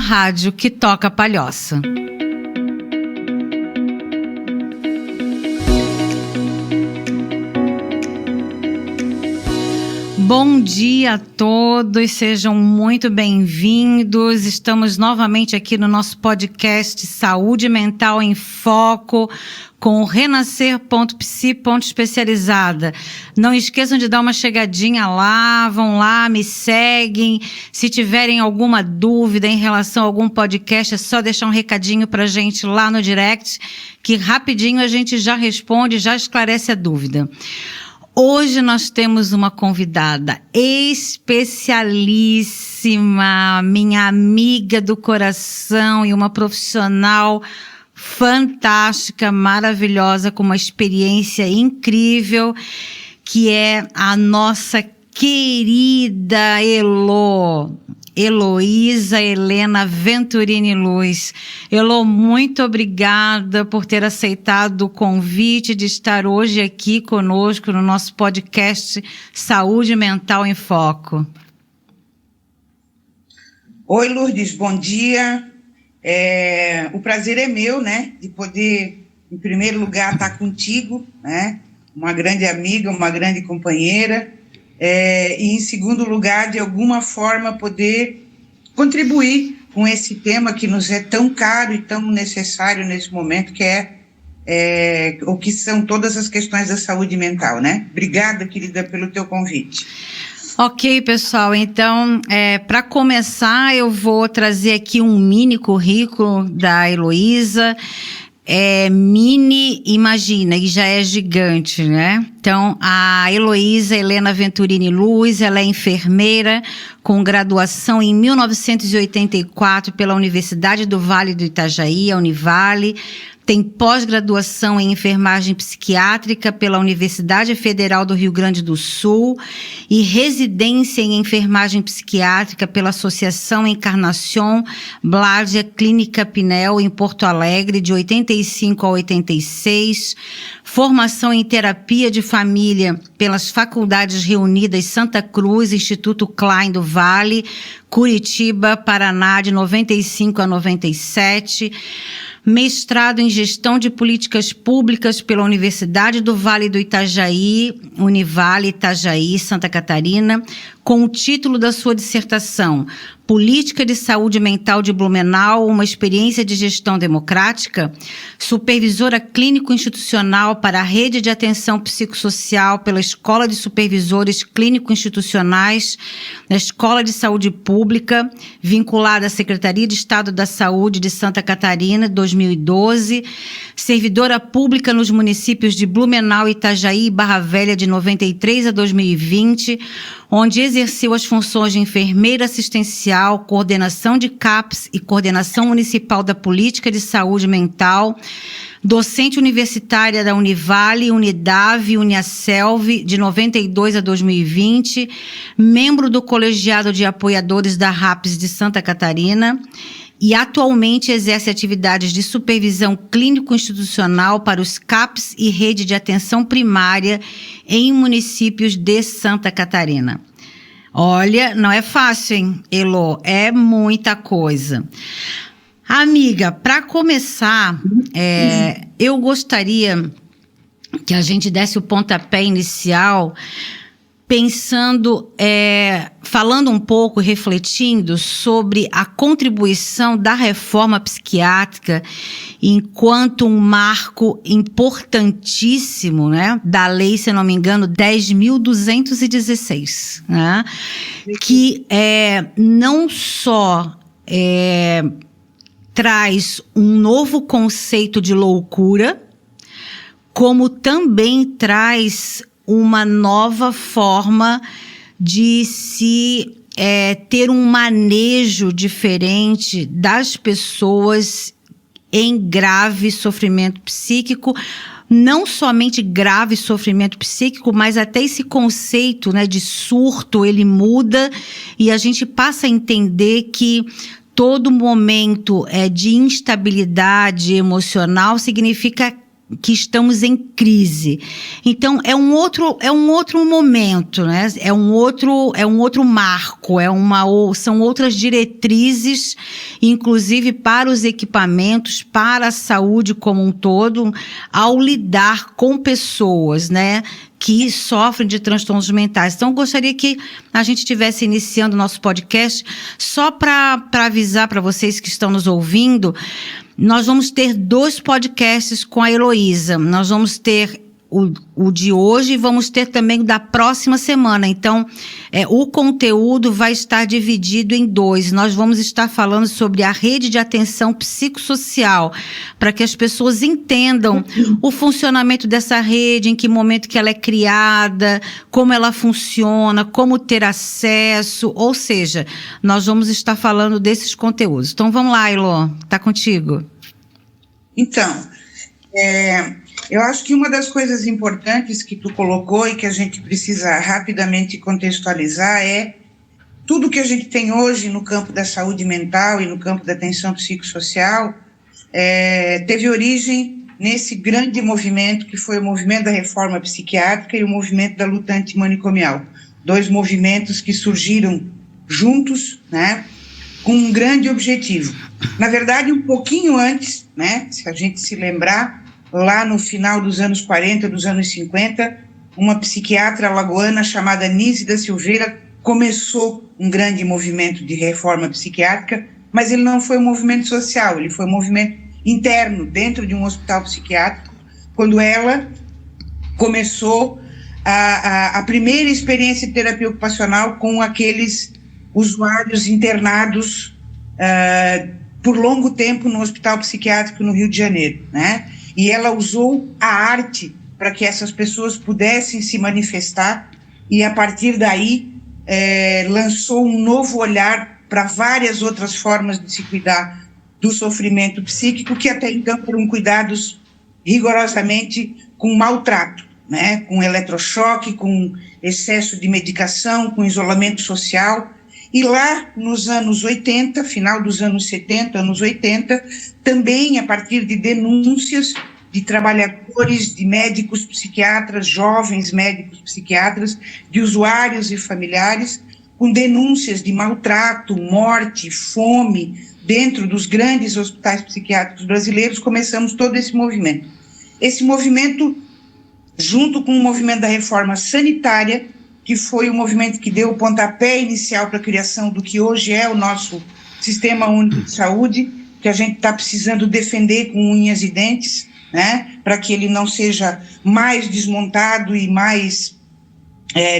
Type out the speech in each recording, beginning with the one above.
rádio que toca palhoça. Bom dia a todos, sejam muito bem-vindos. Estamos novamente aqui no nosso podcast Saúde Mental em Foco, com o renascer.psi.especializada. Não esqueçam de dar uma chegadinha lá, vão lá, me seguem. Se tiverem alguma dúvida em relação a algum podcast, é só deixar um recadinho pra gente lá no direct, que rapidinho a gente já responde, já esclarece a dúvida. Hoje nós temos uma convidada especialíssima, minha amiga do coração e uma profissional fantástica, maravilhosa, com uma experiência incrível, que é a nossa querida Heloísa Helena Venturini Luz. Elo, muito obrigada por ter aceitado o convite de estar hoje aqui conosco no nosso podcast Saúde Mental em Foco. Oi, Lourdes, bom dia. O prazer é meu, né, de poder, em primeiro lugar, estar contigo, né, uma grande amiga, uma grande companheira, e em segundo lugar, de alguma forma, poder contribuir com esse tema que nos é tão caro e tão necessário nesse momento, que o que são todas as questões da saúde mental, né? Obrigada, querida, pelo teu convite. Ok, pessoal, então, para começar, eu vou trazer aqui um mini currículo da Heloísa. Mini, imagina, e já é gigante, né? Então, a Heloísa Helena Venturini Luz, ela é enfermeira com graduação em 1984 pela Universidade do Vale do Itajaí, a Univale. Tem pós-graduação em enfermagem psiquiátrica pela Universidade Federal do Rio Grande do Sul e residência em enfermagem psiquiátrica pela Associação Encarnação Bládia Clínica Pinel, em Porto Alegre, de 85 a 86. Formação em terapia de família pelas Faculdades Reunidas Santa Cruz, Instituto Klein do Vale, Curitiba, Paraná, de 95 a 97. Mestrado em Gestão de Políticas Públicas pela Universidade do Vale do Itajaí, Univale Itajaí, Santa Catarina, com o título da sua dissertação, Política de Saúde Mental de Blumenau, uma experiência de gestão democrática, supervisora clínico-institucional para a Rede de Atenção Psicossocial pela Escola de Supervisores Clínico-Institucionais da Escola de Saúde Pública, vinculada à Secretaria de Estado da Saúde de Santa Catarina, 2012, servidora pública nos municípios de Blumenau, Itajaí e Barra Velha, de 93 a 2020, onde exerceu as funções de enfermeira assistencial, coordenação de CAPS e coordenação municipal da política de saúde mental, docente universitária da Univale, Unidave e Uniaselv, de 92 a 2020, membro do colegiado de apoiadores da RAPS de Santa Catarina, e atualmente exerce atividades de supervisão clínico-institucional para os CAPS e rede de atenção primária em municípios de Santa Catarina. Olha, não é fácil, hein, Elo? É muita coisa. Amiga, para começar, eu gostaria que a gente desse o pontapé inicial pensando, falando um pouco, refletindo sobre a contribuição da reforma psiquiátrica enquanto um marco importantíssimo, né, da lei, se não me engano, 10.216, né, que não só traz um novo conceito de loucura, como também traz uma nova forma de se ter um manejo diferente das pessoas em grave sofrimento psíquico, não somente grave sofrimento psíquico, mas até esse conceito, né, de surto, ele muda e a gente passa a entender que todo momento de instabilidade emocional significa que estamos em crise. Então, é um outro momento, né? É um outro marco, são outras diretrizes, inclusive para os equipamentos, para a saúde como um todo, ao lidar com pessoas, né, que sofrem de transtornos mentais. Então, eu gostaria que a gente estivesse iniciando o nosso podcast só para avisar para vocês que estão nos ouvindo. Nós vamos ter 2 podcasts com a Heloísa. Nós vamos ter o de hoje e vamos ter também o da próxima semana. Então, o conteúdo vai estar dividido em 2. Nós vamos estar falando sobre a rede de atenção psicossocial, para que as pessoas entendam o funcionamento dessa rede, em que momento que ela é criada, como ela funciona, como ter acesso, ou seja, nós vamos estar falando desses conteúdos. Então, vamos lá, Elo, está contigo. Então, eu acho que uma das coisas importantes que tu colocou e que a gente precisa rapidamente contextualizar é tudo que a gente tem hoje no campo da saúde mental e no campo da atenção psicossocial teve origem nesse grande movimento que foi o movimento da reforma psiquiátrica e o movimento da luta antimanicomial. 2 movimentos que surgiram juntos, né, com um grande objetivo. Na verdade, um pouquinho antes, né, se a gente se lembrar, lá no final dos anos 40, dos anos 50, uma psiquiatra alagoana chamada Nise da Silveira começou um grande movimento de reforma psiquiátrica, mas ele não foi um movimento social, ele foi um movimento interno, dentro de um hospital psiquiátrico, quando ela começou a primeira experiência de terapia ocupacional com aqueles usuários internados por longo tempo no hospital psiquiátrico no Rio de Janeiro, né? E ela usou a arte para que essas pessoas pudessem se manifestar e, a partir daí, lançou um novo olhar para várias outras formas de se cuidar do sofrimento psíquico, que até então eram cuidados rigorosamente com maltrato, né? Com eletrochoque, com excesso de medicação, com isolamento social. E lá nos anos 80, final dos anos 70, anos 80, também a partir de denúncias de trabalhadores, de médicos psiquiatras, jovens médicos psiquiatras, de usuários e familiares, com denúncias de maltrato, morte, fome, dentro dos grandes hospitais psiquiátricos brasileiros, começamos todo esse movimento. Esse movimento, junto com o movimento da reforma sanitária, que foi o movimento que deu o pontapé inicial para a criação do que hoje é o nosso Sistema Único de Saúde, que a gente está precisando defender com unhas e dentes, né, para que ele não seja mais desmontado e mais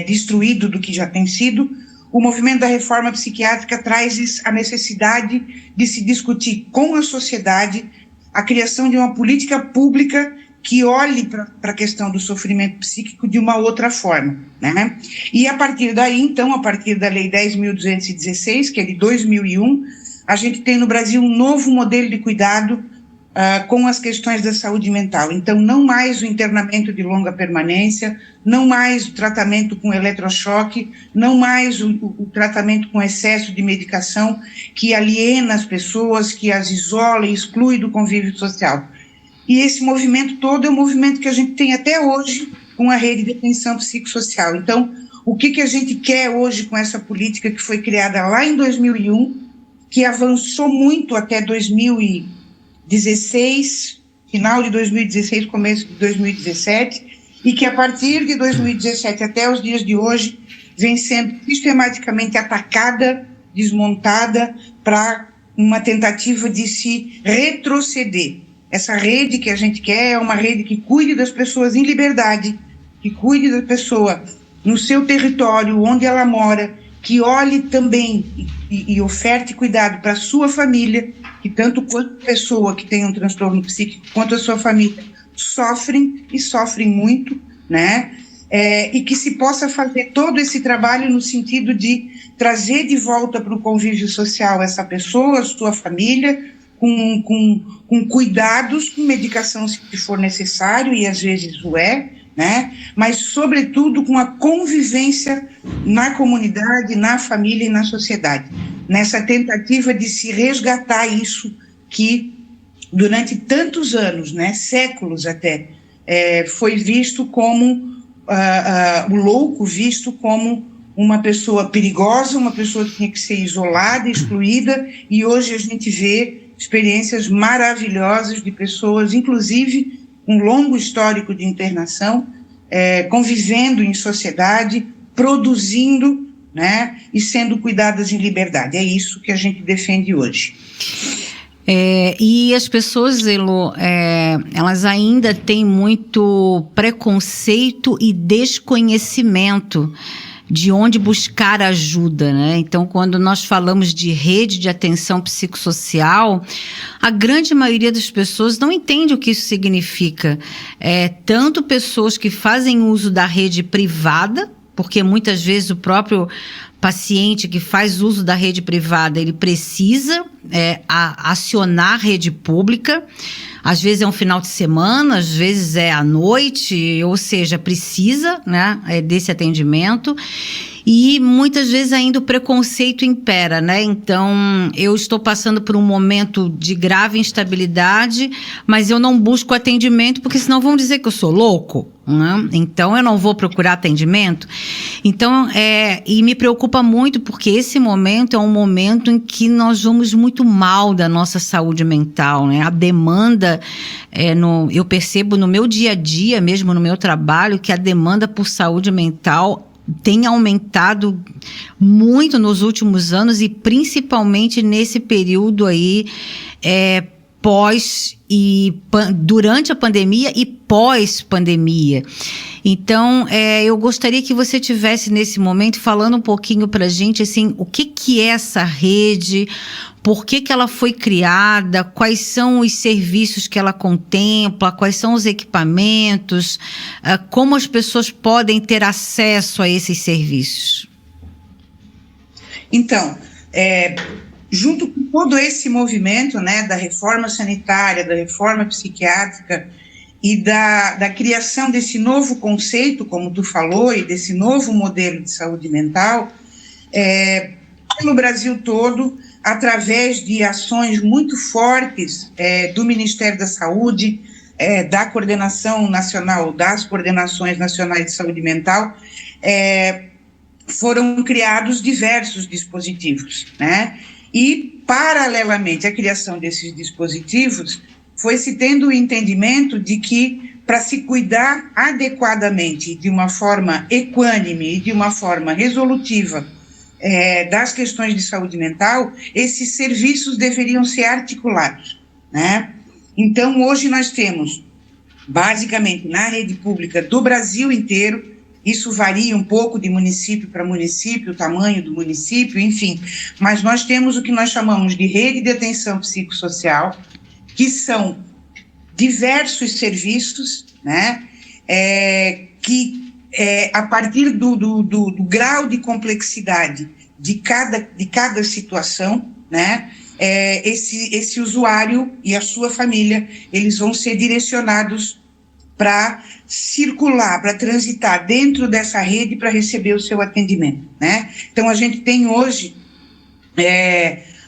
destruído do que já tem sido. O movimento da reforma psiquiátrica traz a necessidade de se discutir com a sociedade a criação de uma política pública que olhe para a questão do sofrimento psíquico de uma outra forma, né? E a partir daí, então, a partir da Lei 10.216, que é de 2001, a gente tem no Brasil um novo modelo de cuidado com as questões da saúde mental. Então, não mais o internamento de longa permanência, não mais o tratamento com eletrochoque, não mais o tratamento com excesso de medicação que aliena as pessoas, que as isola e exclui do convívio social. E esse movimento todo é um movimento que a gente tem até hoje com a rede de atenção psicossocial. Então, o que a gente quer hoje com essa política que foi criada lá em 2001, que avançou muito até 2016, final de 2016, começo de 2017, e que a partir de 2017 até os dias de hoje vem sendo sistematicamente atacada, desmontada, para uma tentativa de se retroceder. Essa rede que a gente quer é uma rede que cuide das pessoas em liberdade, que cuide da pessoa no seu território, onde ela mora, que olhe também e oferte cuidado para a sua família, que tanto quanto a pessoa que tem um transtorno psíquico, quanto a sua família, sofrem e sofrem muito, né? E que se possa fazer todo esse trabalho no sentido de trazer de volta para o convívio social essa pessoa, a sua família, com cuidados, com medicação se for necessário, e às vezes o é, né? Mas, sobretudo, com a convivência na comunidade, na família e na sociedade, nessa tentativa de se resgatar isso que durante tantos anos, né, séculos até, foi visto como, o louco visto como uma pessoa perigosa, uma pessoa que tinha que ser isolada, excluída, e hoje a gente vê experiências maravilhosas de pessoas, inclusive com longo histórico de internação, convivendo em sociedade, produzindo, né, e sendo cuidadas em liberdade. É isso que a gente defende hoje. E as pessoas, Elo, elas ainda têm muito preconceito e desconhecimento de onde buscar ajuda, né? Então, quando nós falamos de rede de atenção psicossocial, a grande maioria das pessoas não entende o que isso significa. Tanto pessoas que fazem uso da rede privada, porque muitas vezes o próprio paciente que faz uso da rede privada, ele precisa acionar a rede pública. Às vezes é um final de semana, às vezes é à noite, ou seja, precisa, né, desse atendimento. E muitas vezes ainda o preconceito impera, né? Então, eu estou passando por um momento de grave instabilidade, mas eu não busco atendimento, porque senão vão dizer que eu sou louco, né? Então, eu não vou procurar atendimento. Então, e me preocupa muito, porque esse momento é um momento em que nós vamos muito mal da nossa saúde mental, né? A demanda, eu percebo no meu dia a dia, mesmo no meu trabalho, que a demanda por saúde mental tem aumentado muito nos últimos anos, e principalmente nesse período aí, durante a pandemia e pós-pandemia. Então, eu gostaria que você tivesse nesse momento falando um pouquinho para a gente, assim, o que é essa rede, por que ela foi criada, quais são os serviços que ela contempla, quais são os equipamentos, como as pessoas podem ter acesso a esses serviços. Então, junto com todo esse movimento, né, da reforma sanitária, da reforma psiquiátrica e da criação desse novo conceito, como tu falou, e desse novo modelo de saúde mental, pelo Brasil todo, através de ações muito fortes do Ministério da Saúde, da Coordenação Nacional, das Coordenações Nacionais de Saúde Mental, foram criados diversos dispositivos, né? E, paralelamente à criação desses dispositivos, foi se tendo o entendimento de que, para se cuidar adequadamente, de uma forma equânime e de uma forma resolutiva, das questões de saúde mental, esses serviços deveriam ser articulados, né? Então, hoje nós temos, basicamente, na rede pública do Brasil inteiro, isso varia um pouco de município para município, o tamanho do município, enfim, mas nós temos o que nós chamamos de rede de atenção psicossocial, que são diversos serviços, né, que a partir do grau de complexidade de cada situação, né, esse usuário e a sua família, eles vão ser direcionados para circular, para transitar dentro dessa rede para receber o seu atendimento, né? Então, a gente tem hoje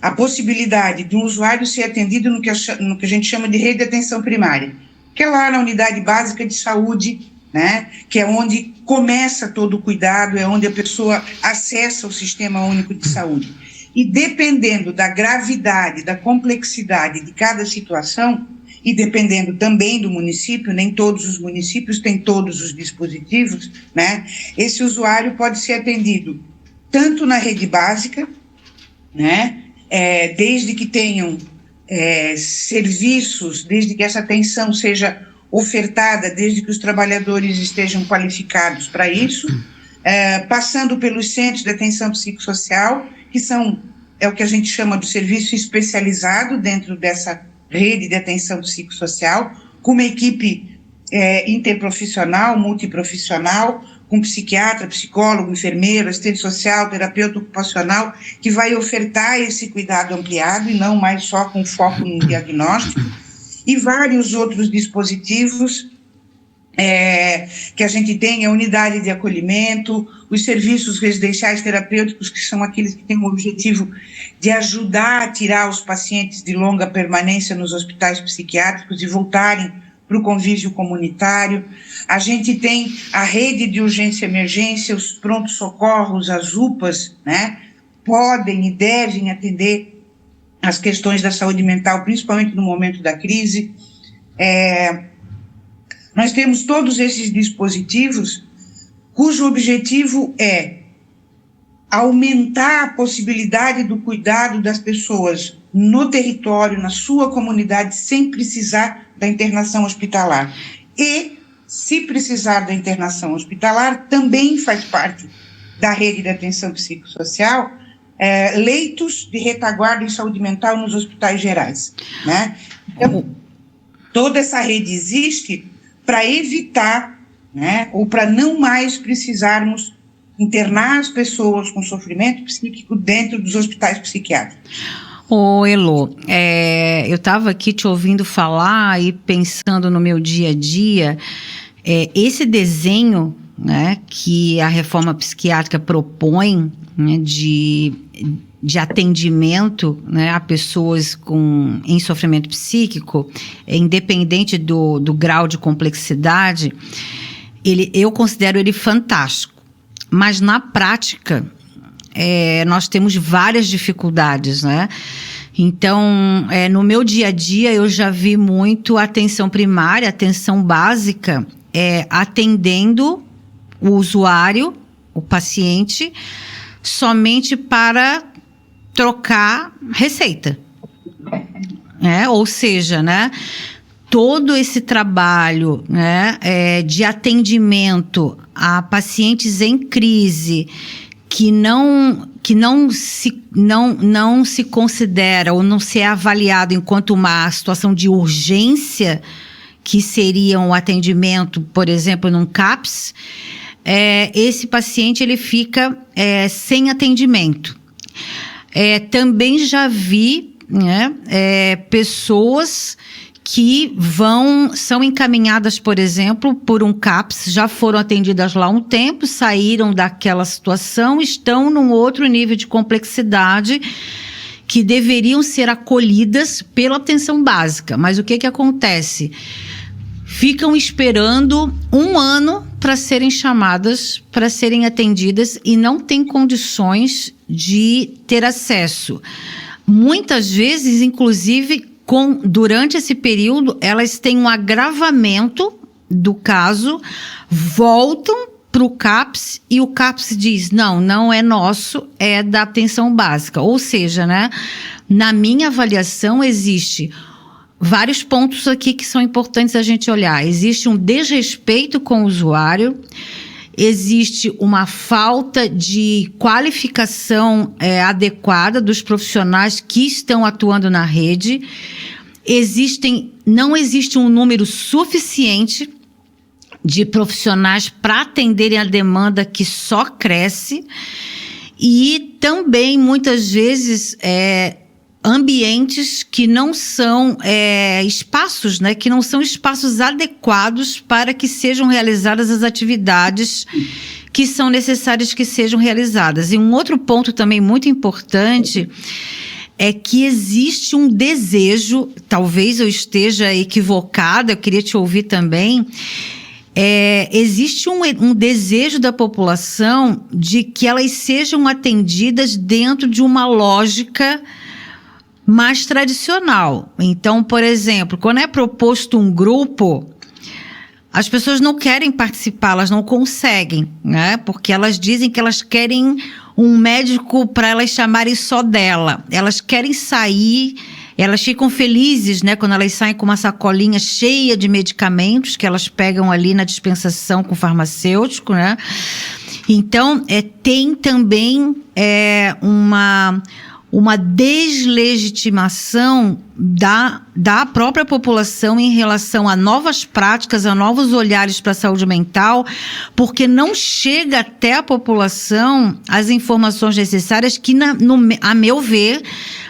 a possibilidade de um usuário ser atendido no que a gente chama de rede de atenção primária, que é lá na unidade básica de saúde, né? Que é onde começa todo o cuidado, é onde a pessoa acessa o Sistema Único de Saúde. E dependendo da gravidade, da complexidade de cada situação, e dependendo também do município, nem todos os municípios têm todos os dispositivos, né? Esse usuário pode ser atendido tanto na rede básica, né? Desde que tenham serviços, desde que essa atenção seja ofertada, desde que os trabalhadores estejam qualificados para isso, passando pelos centros de atenção psicossocial, que é o que a gente chama de serviço especializado dentro dessa rede de atenção psicossocial, com uma equipe interprofissional, multiprofissional, com psiquiatra, psicólogo, enfermeiro, assistente social, terapeuta ocupacional, que vai ofertar esse cuidado ampliado e não mais só com foco no diagnóstico, e vários outros dispositivos que a gente tenha unidade de acolhimento, os serviços residenciais terapêuticos, que são aqueles que têm o objetivo de ajudar a tirar os pacientes de longa permanência nos hospitais psiquiátricos e voltarem para o convívio comunitário. A gente tem a rede de urgência e emergência, os prontos-socorros, as UPAs, né, podem e devem atender as questões da saúde mental, principalmente no momento da crise. Nós temos todos esses dispositivos cujo objetivo é aumentar a possibilidade do cuidado das pessoas no território, na sua comunidade, sem precisar da internação hospitalar. E, se precisar da internação hospitalar, também faz parte da rede de atenção psicossocial, leitos de retaguarda em saúde mental nos hospitais gerais, né? Então, toda essa rede existe para evitar, né, ou para não mais precisarmos internar as pessoas com sofrimento psíquico dentro dos hospitais psiquiátricos. Ô, Elo, eu estava aqui te ouvindo falar e pensando no meu dia a dia, esse desenho, né, que a reforma psiquiátrica propõe, né, de atendimento, né, a pessoas em sofrimento psíquico, independente do grau de complexidade, eu considero ele fantástico. Mas na prática, nós temos várias dificuldades, né? Então, no meu dia a dia, eu já vi muito atenção primária, atenção básica, atendendo o usuário, o paciente, somente para trocar receita. Ou seja, né, todo esse trabalho, né, de atendimento a pacientes em crise que não se considera ou não se é avaliado enquanto uma situação de urgência, que seria um atendimento, por exemplo, num CAPS, esse paciente ele fica sem atendimento. Também já vi, né, pessoas que são encaminhadas, por exemplo, por um CAPS, já foram atendidas lá há um tempo, saíram daquela situação, estão num outro nível de complexidade, que deveriam ser acolhidas pela atenção básica. Mas o que acontece? Ficam esperando 1 ano para serem chamadas, para serem atendidas, e não têm condições de ter acesso. Muitas vezes, inclusive, durante esse período, elas têm um agravamento do caso, voltam para o CAPS e o CAPS diz, não é nosso, é da atenção básica. Ou seja, né, na minha avaliação, existe vários pontos aqui que são importantes a gente olhar. Existe um desrespeito com o usuário, existe uma falta de qualificação adequada dos profissionais que estão atuando na rede, não existe um número suficiente de profissionais para atenderem a demanda que só cresce, e também, muitas vezes, ambientes que não são espaços, né, que não são espaços adequados para que sejam realizadas as atividades que são necessárias que sejam realizadas. E um outro ponto também muito importante é que existe um desejo, talvez eu esteja equivocada, eu queria te ouvir também, existe um desejo da população de que elas sejam atendidas dentro de uma lógica mais tradicional. Então, por exemplo, quando é proposto um grupo, as pessoas não querem participar, elas não conseguem, né? Porque elas dizem que elas querem um médico para elas chamarem só dela. Elas querem sair, elas ficam felizes, né, quando elas saem com uma sacolinha cheia de medicamentos que elas pegam ali na dispensação com o farmacêutico, né? Então, tem também uma deslegitimação da própria população em relação a novas práticas, a novos olhares para a saúde mental, porque não chega até a população as informações necessárias que, a meu ver,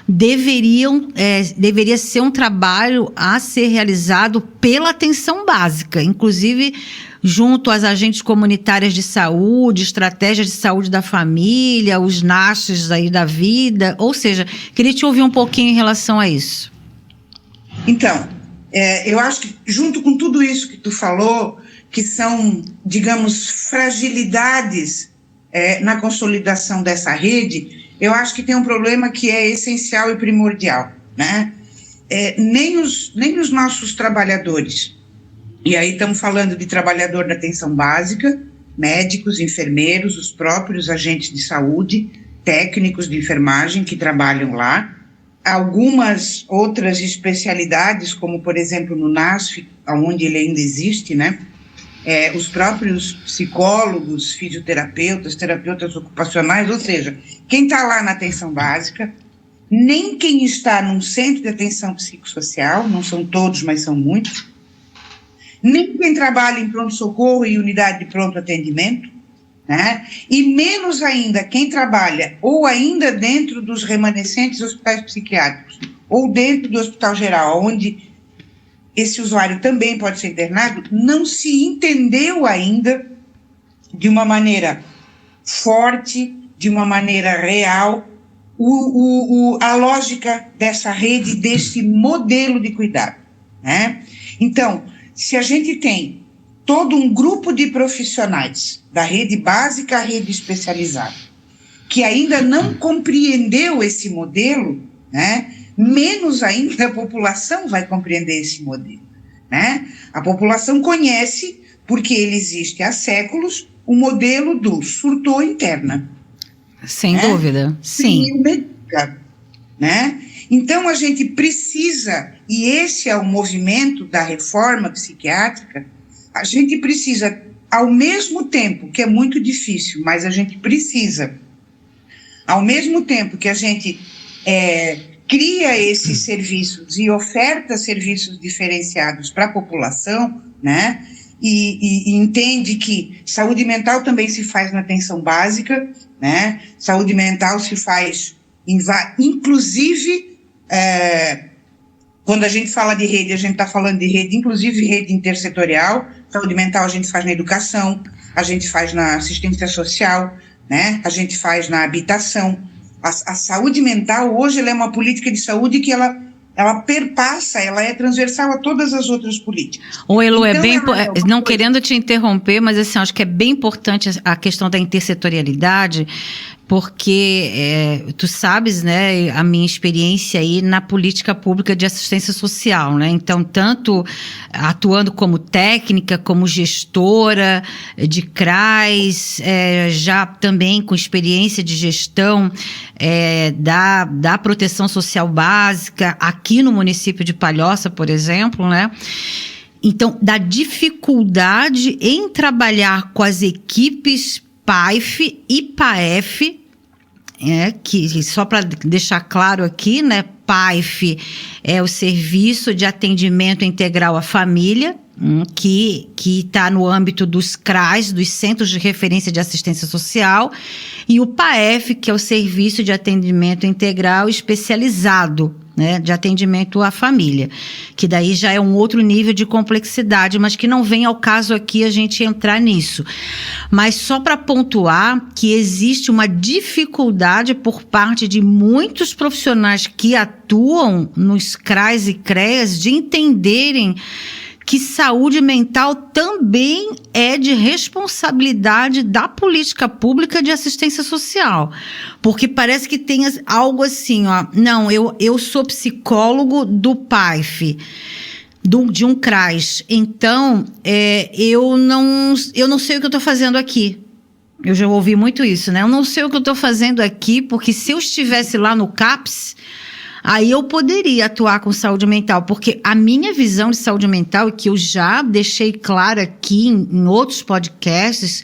deveria ser um trabalho a ser realizado pela atenção básica, inclusive junto às agentes comunitárias de saúde, estratégias de saúde da família, os NASHs aí da vida, ou seja, queria te ouvir um pouquinho em relação a isso. Então, eu acho que junto com tudo isso que tu falou, que são, digamos, fragilidades na consolidação dessa rede, eu acho que tem um problema que é essencial e primordial, né? Nem os nossos trabalhadores, e aí estamos falando de trabalhador da atenção básica, médicos, enfermeiros, os próprios agentes de saúde, técnicos de enfermagem que trabalham lá, algumas outras especialidades, como por exemplo no NASF, onde ele ainda existe, né? Os próprios psicólogos, fisioterapeutas, terapeutas ocupacionais, ou seja, quem está lá na atenção básica, nem quem está num centro de atenção psicossocial, não são todos, mas são muitos, nem quem trabalha em pronto-socorro e unidade de pronto atendimento, né? E menos ainda quem trabalha ou ainda dentro dos remanescentes hospitais psiquiátricos ou dentro do hospital geral, onde esse usuário também pode ser internado, não se entendeu ainda de uma maneira forte, de uma maneira real, a lógica dessa rede, desse modelo de cuidado, né? Então, se a gente tem todo um grupo de profissionais, da rede básica à rede especializada, que ainda não compreendeu esse modelo, né? Menos ainda a população vai compreender esse modelo, né? A população conhece, porque ele existe há séculos, o modelo do surtou interna. Sem dúvida, sim. Né? Então a gente precisa, e esse é o movimento da reforma psiquiátrica, a gente precisa, ao mesmo tempo, que é muito difícil, mas a gente precisa, ao mesmo tempo que a gente cria esses serviços e oferta serviços diferenciados para a população, né? E entende que saúde mental também se faz na atenção básica, né? Saúde mental se faz, inclusive, quando a gente fala de rede, a gente está falando de rede, inclusive rede intersetorial. Saúde mental a gente faz na educação, a gente faz na assistência social, né? A gente faz na habitação. A saúde mental, hoje, ela é uma política de saúde que ela perpassa, ela é transversal a todas as outras políticas. Ô, Elo, então, não querendo te interromper, mas assim, acho que é bem importante a questão da intersetorialidade, porque tu sabes, né, a minha experiência aí na política pública de assistência social, né? Então, tanto atuando como técnica, como gestora de CRAS, já também com experiência de gestão da proteção social básica, aqui no município de Palhoça, por exemplo, né? Então, da dificuldade em trabalhar com as equipes PAIF e PAEF, que só para deixar claro aqui, né, PAIF é o Serviço de Atendimento Integral à Família, que está no âmbito dos CRAS, dos Centros de Referência de Assistência Social, e o PAEF, que é o Serviço de Atendimento Integral Especializado, né, de atendimento à família, que daí já é um outro nível de complexidade, mas que não vem ao caso aqui a gente entrar nisso. Mas só para pontuar que existe uma dificuldade por parte de muitos profissionais que atuam nos CRAS e CREAS de entenderem que saúde mental também é de responsabilidade da política pública de assistência social. Porque parece que tem algo assim, ó, não, eu sou psicólogo do PAIF, de um CRAS, então eu não sei o que eu estou fazendo aqui. Eu já ouvi muito isso, né? Eu não sei o que eu estou fazendo aqui, porque se eu estivesse lá no CAPS, aí eu poderia atuar com saúde mental, porque a minha visão de saúde mental, que eu já deixei claro aqui em outros podcasts,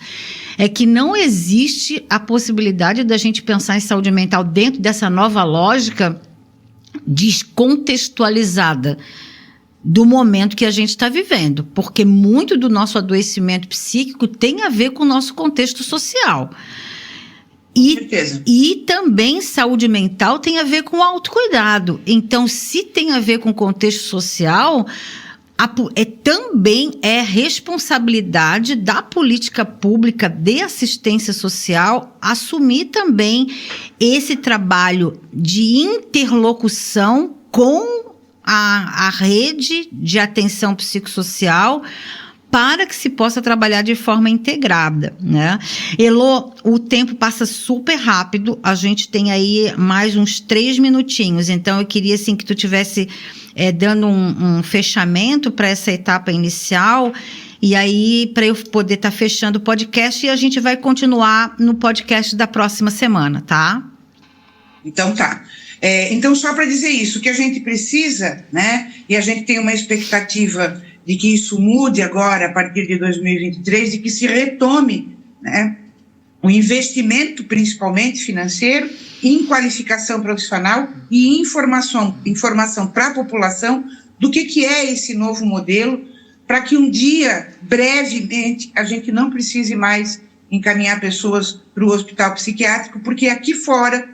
é que não existe a possibilidade da gente pensar em saúde mental dentro dessa nova lógica descontextualizada do momento que a gente está vivendo, porque muito do nosso adoecimento psíquico tem a ver com o nosso contexto social. E também saúde mental tem a ver com autocuidado. Então, se tem a ver com contexto social, também é responsabilidade da política pública de assistência social assumir também esse trabalho de interlocução com a rede de atenção psicossocial, para que se possa trabalhar de forma integrada, né? Elô, o tempo passa super rápido, a gente tem aí mais uns 3 minutinhos, então eu queria assim que tu tivesse dando um fechamento para essa etapa inicial, e aí para eu poder estar fechando o podcast, e a gente vai continuar no podcast da próxima semana, tá? Então tá. Então só para dizer isso, que a gente precisa, né, e a gente tem uma expectativa de que isso mude agora, a partir de 2023, de que se retome, né, o investimento, principalmente financeiro, em qualificação profissional e informação para a população do que é esse novo modelo, para que um dia, brevemente, a gente não precise mais encaminhar pessoas para o hospital psiquiátrico, porque aqui fora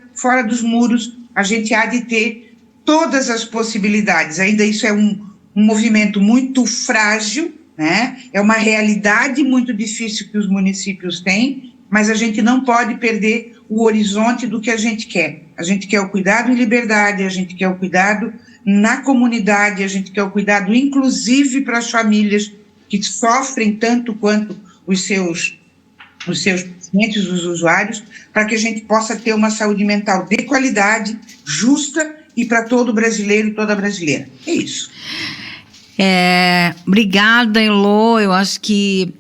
dos muros, a gente há de ter todas as possibilidades. Ainda isso é um movimento muito frágil, né? É uma realidade muito difícil que os municípios têm, mas a gente não pode perder o horizonte do que a gente quer. A gente quer o cuidado em liberdade, a gente quer o cuidado na comunidade, a gente quer o cuidado inclusive para as famílias que sofrem tanto quanto os seus pacientes, os usuários, para que a gente possa ter uma saúde mental de qualidade, justa e para todo brasileiro e toda brasileira. É isso. Obrigada, Elô. Eu acho que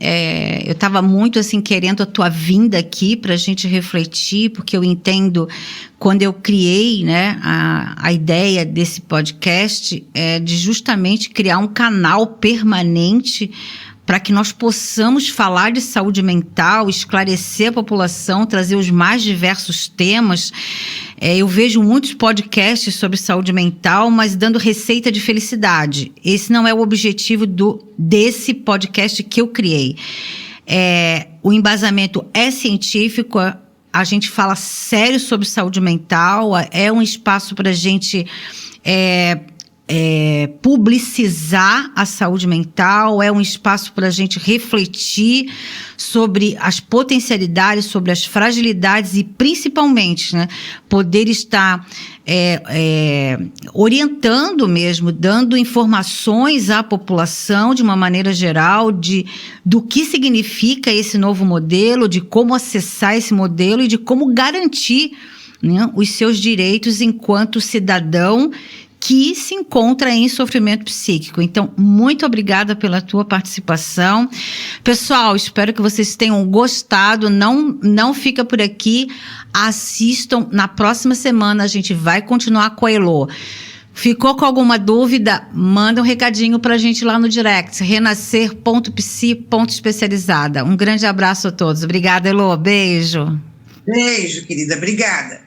eu estava muito assim querendo a tua vinda aqui para a gente refletir, porque eu entendo, quando eu criei, né, a ideia desse podcast, de justamente criar um canal permanente para que nós possamos falar de saúde mental, esclarecer a população, trazer os mais diversos temas. Eu vejo muitos podcasts sobre saúde mental, mas dando receita de felicidade. Esse não é o objetivo desse podcast que eu criei. O embasamento é científico, a gente fala sério sobre saúde mental, é um espaço para a gente publicizar a saúde mental, é um espaço para a gente refletir sobre as potencialidades, sobre as fragilidades e principalmente, né, poder estar orientando mesmo, dando informações à população de uma maneira geral do que significa esse novo modelo, de como acessar esse modelo e de como garantir, né, os seus direitos enquanto cidadão que se encontra em sofrimento psíquico. Então, muito obrigada pela tua participação. Pessoal, espero que vocês tenham gostado. Não fica por aqui. Assistam. Na próxima semana, a gente vai continuar com a Elô. Ficou com alguma dúvida? Manda um recadinho pra gente lá no direct. renascer.psi.especializada. Um grande abraço a todos. Obrigada, Elô. Beijo. Beijo, querida. Obrigada.